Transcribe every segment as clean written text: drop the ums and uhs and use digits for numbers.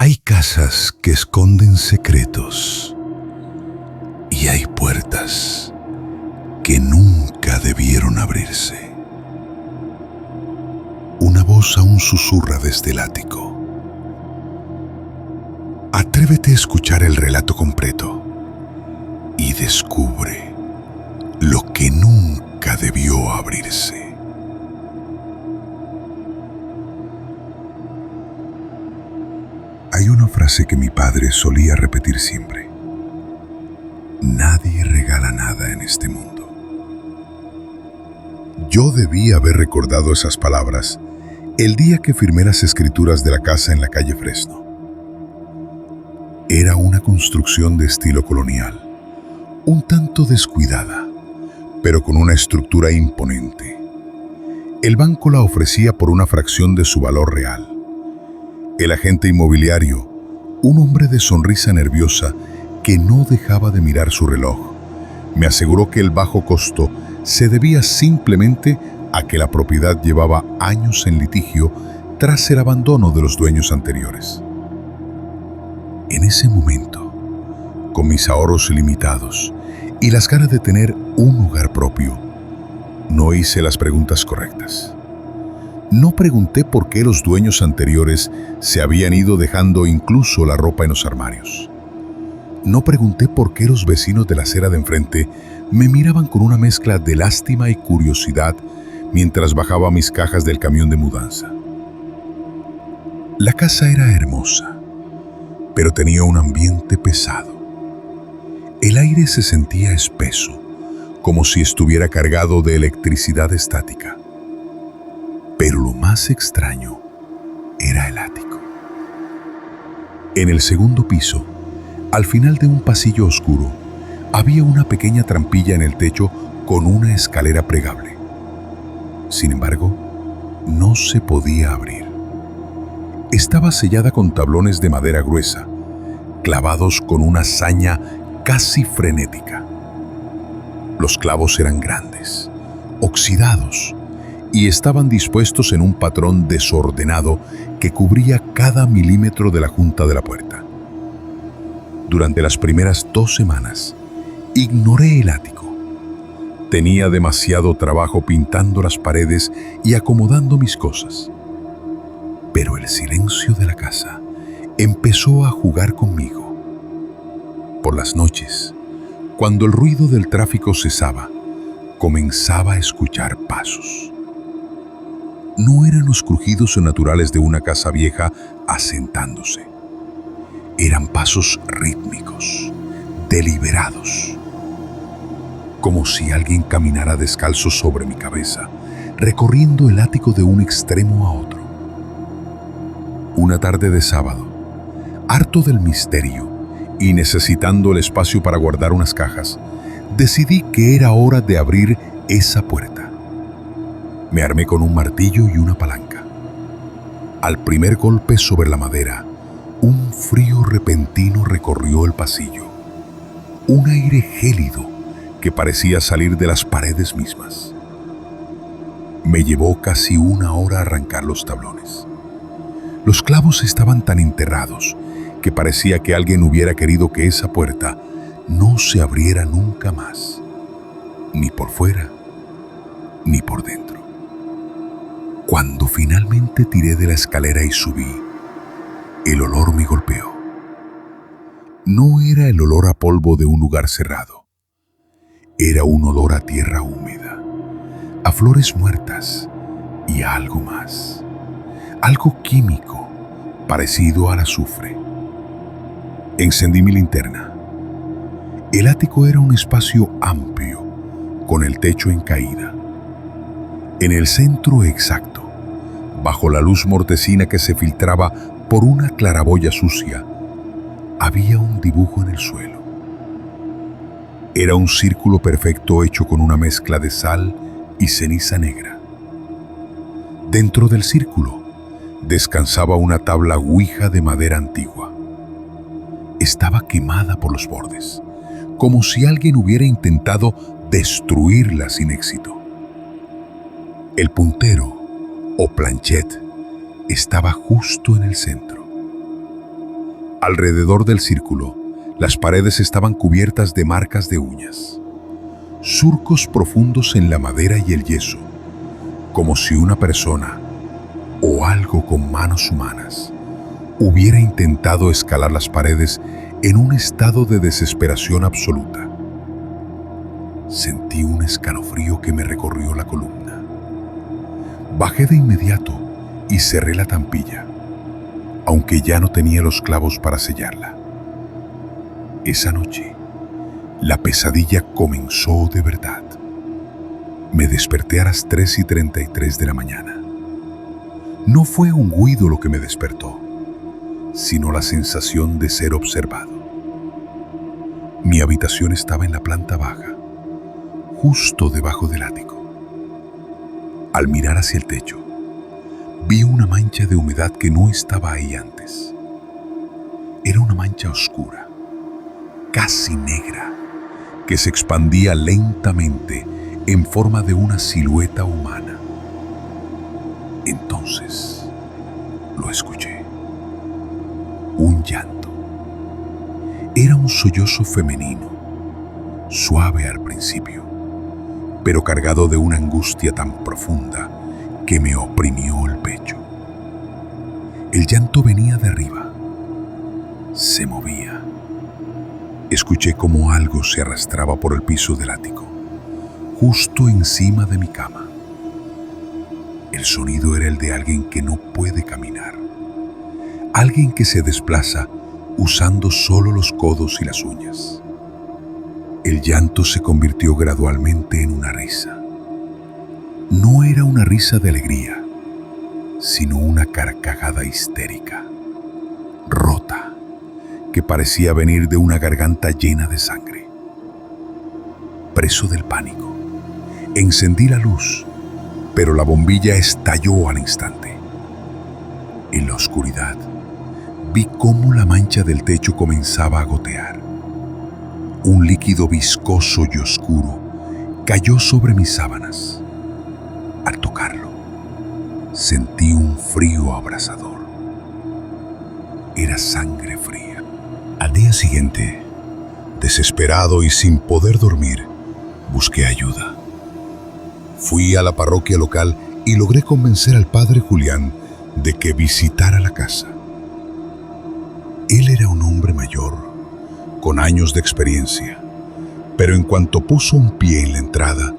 Hay casas que esconden secretos y hay puertas que nunca debieron abrirse. Una voz aún susurra desde el ático. Atrévete a escuchar el relato completo y descubre lo que nunca debió abrirse. Hay una frase que mi padre solía repetir siempre: nadie regala nada en este mundo. Yo debí haber recordado esas palabras el día que firmé las escrituras de la casa en la calle Fresno. Era una construcción de estilo colonial, un tanto descuidada, pero con una estructura imponente. El banco la ofrecía por una fracción de su valor real. El agente inmobiliario, un hombre de sonrisa nerviosa que no dejaba de mirar su reloj, me aseguró que el bajo costo se debía simplemente a que la propiedad llevaba años en litigio tras el abandono de los dueños anteriores. En ese momento, con mis ahorros ilimitados y las ganas de tener un hogar propio, no hice las preguntas correctas. No pregunté por qué los dueños anteriores se habían ido dejando incluso la ropa en los armarios. No pregunté por qué los vecinos de la acera de enfrente me miraban con una mezcla de lástima y curiosidad mientras bajaba mis cajas del camión de mudanza. La casa era hermosa, pero tenía un ambiente pesado. El aire se sentía espeso, como si estuviera cargado de electricidad estática. Pero lo más extraño era el ático. En el segundo piso, al final de un pasillo oscuro, había una pequeña trampilla en el techo con una escalera plegable. Sin embargo, no se podía abrir. Estaba sellada con tablones de madera gruesa, clavados con una saña casi frenética. Los clavos eran grandes, oxidados, y estaban dispuestos en un patrón desordenado que cubría cada milímetro de la junta de la puerta. Durante las primeras 2 semanas, ignoré el ático. Tenía demasiado trabajo pintando las paredes y acomodando mis cosas. Pero el silencio de la casa empezó a jugar conmigo. Por las noches, cuando el ruido del tráfico cesaba, comenzaba a escuchar pasos. No eran los crujidos naturales de una casa vieja asentándose. Eran pasos rítmicos, deliberados, como si alguien caminara descalzo sobre mi cabeza, recorriendo el ático de un extremo a otro. Una tarde de sábado, harto del misterio y necesitando el espacio para guardar unas cajas, decidí que era hora de abrir esa puerta. Me armé con un martillo y una palanca. Al primer golpe sobre la madera, un frío repentino recorrió el pasillo. Un aire gélido que parecía salir de las paredes mismas. Me llevó casi 1 hora arrancar los tablones. Los clavos estaban tan enterrados que parecía que alguien hubiera querido que esa puerta no se abriera nunca más, ni por fuera, ni por dentro. Cuando finalmente tiré de la escalera y subí, el olor me golpeó. No era el olor a polvo de un lugar cerrado. Era un olor a tierra húmeda, a flores muertas y a algo más. Algo químico, parecido al azufre. Encendí mi linterna. El ático era un espacio amplio, con el techo en caída. En el centro exacto, bajo la luz mortecina que se filtraba por una claraboya sucia, había un dibujo en el suelo. Era un círculo perfecto hecho con una mezcla de sal y ceniza negra. Dentro del círculo descansaba una tabla ouija de madera antigua. Estaba quemada por los bordes, como si alguien hubiera intentado destruirla sin éxito. El puntero, o planchet, estaba justo en el centro. Alrededor del círculo, las paredes estaban cubiertas de marcas de uñas, surcos profundos en la madera y el yeso, como si una persona o algo con manos humanas hubiera intentado escalar las paredes en un estado de desesperación absoluta. Sentí un escalofrío que me recorrió la columna. Bajé de inmediato y cerré la tampilla, aunque ya no tenía los clavos para sellarla. Esa noche, la pesadilla comenzó de verdad. Me desperté a las 3:33 de la mañana. No fue un ruido lo que me despertó, sino la sensación de ser observado. Mi habitación estaba en la planta baja, justo debajo del ático. Al mirar hacia el techo, vi una mancha de humedad que no estaba ahí antes. Era una mancha oscura, casi negra, que se expandía lentamente en forma de una silueta humana. Entonces, lo escuché. Un llanto. Era un sollozo femenino, suave al principio, pero cargado de una angustia tan profunda que me oprimió el pecho. El llanto venía de arriba. Se movía. Escuché como algo se arrastraba por el piso del ático, justo encima de mi cama. El sonido era el de alguien que no puede caminar, alguien que se desplaza usando solo los codos y las uñas. El llanto se convirtió gradualmente en una risa. No era una risa de alegría, sino una carcajada histérica, rota, que parecía venir de una garganta llena de sangre. Preso del pánico, encendí la luz, pero la bombilla estalló al instante. En la oscuridad, vi cómo la mancha del techo comenzaba a gotear. Un líquido viscoso y oscuro cayó sobre mis sábanas. Al tocarlo, sentí un frío abrasador. Era sangre fría. Al día siguiente, desesperado y sin poder dormir, busqué ayuda. Fui a la parroquia local y logré convencer al padre Julián de que visitara la casa. Él era un hombre mayor, con años de experiencia, pero en cuanto puso un pie en la entrada,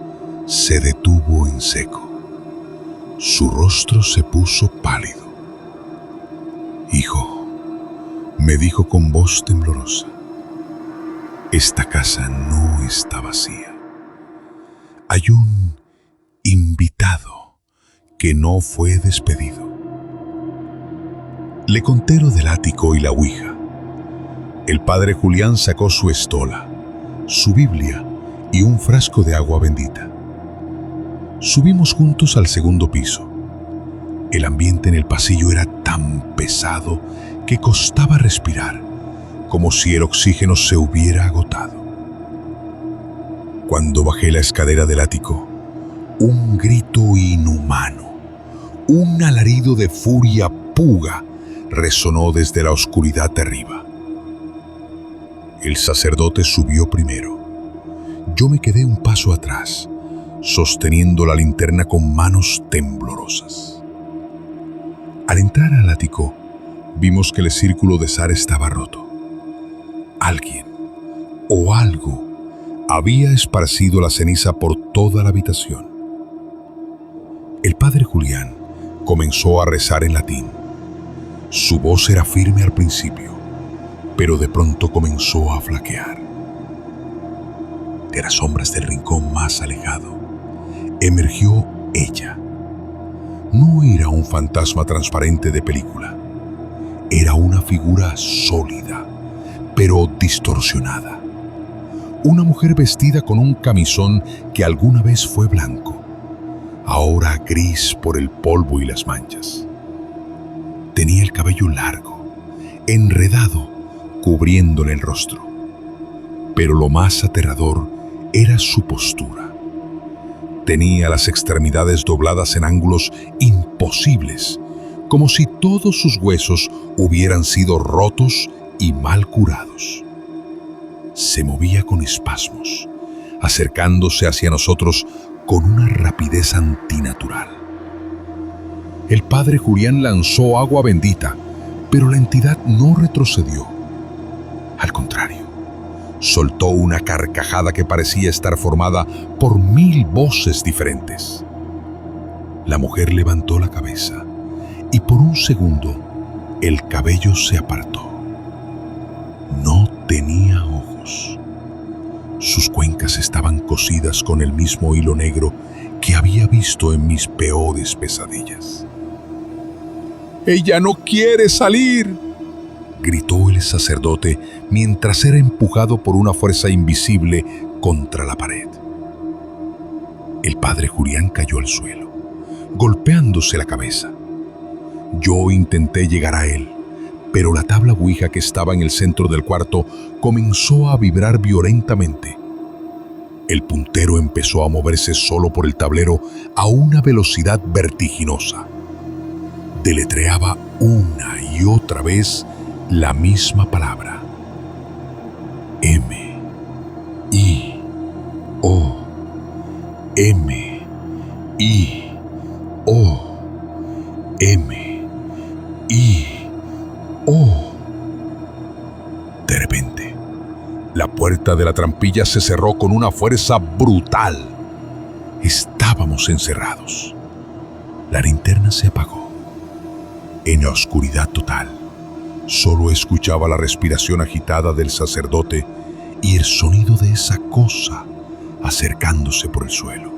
se detuvo en seco. Su rostro se puso pálido. «Hijo», me dijo con voz temblorosa, «esta casa no está vacía. Hay un invitado que no fue despedido». Le conté lo del ático y la ouija. El padre Julián sacó su estola, su Biblia y un frasco de agua bendita. Subimos juntos al segundo piso. El ambiente en el pasillo era tan pesado que costaba respirar, como si el oxígeno se hubiera agotado. Cuando bajé la escalera del ático, un grito inhumano, un alarido de furia puga, resonó desde la oscuridad de arriba. El sacerdote subió primero. Yo me quedé un paso atrás, sosteniendo la linterna con manos temblorosas. Al entrar al ático, vimos que el círculo de sal estaba roto. Alguien o algo había esparcido la ceniza por toda la habitación. El padre Julián comenzó a rezar en latín. Su voz era firme al principio, pero de pronto comenzó a flaquear. De las sombras del rincón más alejado, emergió ella. No era un fantasma transparente de película. Era una figura sólida, pero distorsionada. Una mujer vestida con un camisón que alguna vez fue blanco, ahora gris por el polvo y las manchas. Tenía el cabello largo, enredado, cubriéndole el rostro. Pero lo más aterrador era su postura. Tenía las extremidades dobladas en ángulos imposibles, como si todos sus huesos hubieran sido rotos y mal curados. Se movía con espasmos, acercándose hacia nosotros con una rapidez antinatural. El padre Julián lanzó agua bendita, pero la entidad no retrocedió. Al contrario, soltó una carcajada que parecía estar formada por 1000 voces diferentes. La mujer levantó la cabeza y por un segundo el cabello se apartó. No tenía ojos. Sus cuencas estaban cosidas con el mismo hilo negro que había visto en mis peores pesadillas. «¡Ella no quiere salir!», gritó el sacerdote mientras era empujado por una fuerza invisible contra la pared. El padre Julián cayó al suelo, golpeándose la cabeza. Yo intenté llegar a él, pero la tabla ouija que estaba en el centro del cuarto comenzó a vibrar violentamente. El puntero empezó a moverse solo por el tablero a una velocidad vertiginosa. Deletreaba una y otra vez la misma palabra: M-I-O, M-I-O, M-I-O. De repente, la puerta de la trampilla se cerró con una fuerza brutal. Estábamos encerrados. La linterna se apagó. En la oscuridad total, solo escuchaba la respiración agitada del sacerdote y el sonido de esa cosa acercándose por el suelo.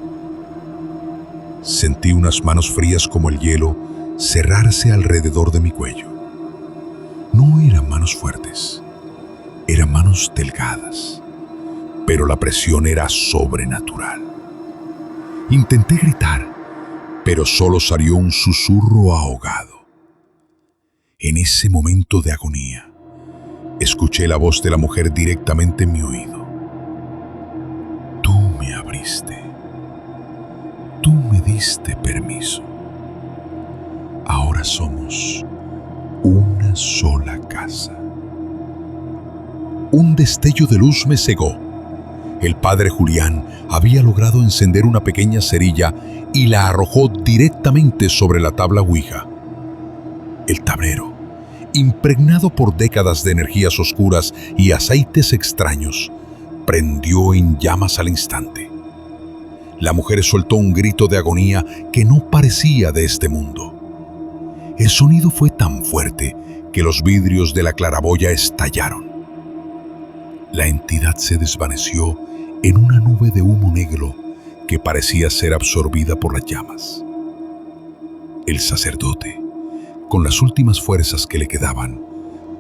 Sentí unas manos frías como el hielo cerrarse alrededor de mi cuello. No eran manos fuertes, eran manos delgadas, pero la presión era sobrenatural. Intenté gritar, pero solo salió un susurro ahogado. En ese momento de agonía, escuché la voz de la mujer directamente en mi oído. «Tú me abriste. Tú me diste permiso. Ahora somos una sola casa». Un destello de luz me cegó. El padre Julián había logrado encender una pequeña cerilla y la arrojó directamente sobre la tabla ouija. El tablero, impregnado por décadas de energías oscuras y aceites extraños, prendió en llamas al instante. La mujer soltó un grito de agonía que no parecía de este mundo. El sonido fue tan fuerte que los vidrios de la claraboya estallaron. La entidad se desvaneció en una nube de humo negro que parecía ser absorbida por las llamas. El sacerdote, con las últimas fuerzas que le quedaban,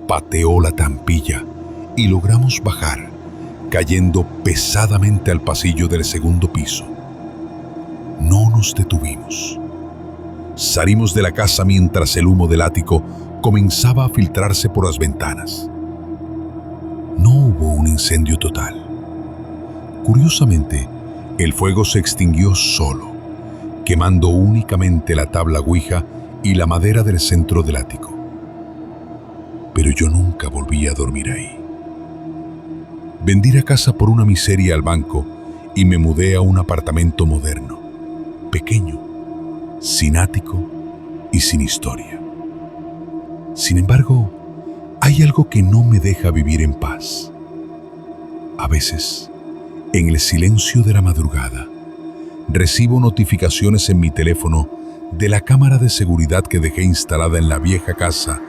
pateó la trampilla y logramos bajar, cayendo pesadamente al pasillo del segundo piso. No nos detuvimos. Salimos de la casa mientras el humo del ático comenzaba a filtrarse por las ventanas. No hubo un incendio total. Curiosamente, el fuego se extinguió solo, quemando únicamente la tabla ouija y la madera del centro del ático. Pero yo nunca volví a dormir ahí. Vendí la casa por una miseria al banco y me mudé a un apartamento moderno, pequeño, sin ático y sin historia. Sin embargo, hay algo que no me deja vivir en paz. A veces, en el silencio de la madrugada, recibo notificaciones en mi teléfono de la cámara de seguridad que dejé instalada en la vieja casa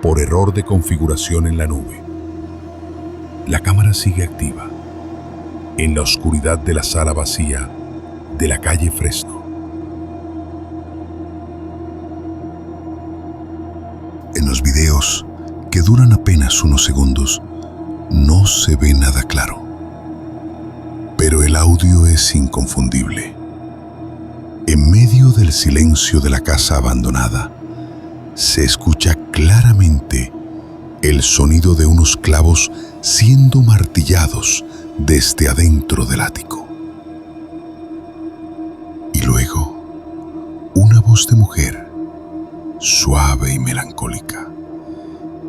por error de configuración en la nube. La cámara sigue activa, en la oscuridad de la sala vacía de la calle Fresno. En los videos, que duran apenas unos segundos, no se ve nada claro. Pero el audio es inconfundible. En medio del silencio de la casa abandonada, se escucha claramente el sonido de unos clavos siendo martillados desde adentro del ático. Y luego, una voz de mujer, suave y melancólica,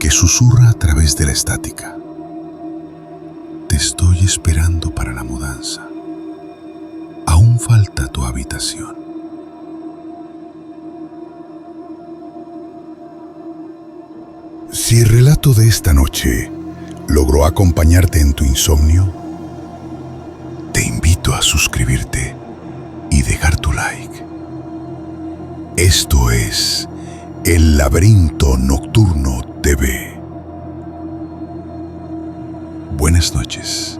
que susurra a través de la estática. Te estoy esperando para la mudanza. Aún falta tu habitación. Si el relato de esta noche logró acompañarte en tu insomnio, te invito a suscribirte y dejar tu like. Esto es El Laberinto Nocturno TV. Buenas noches.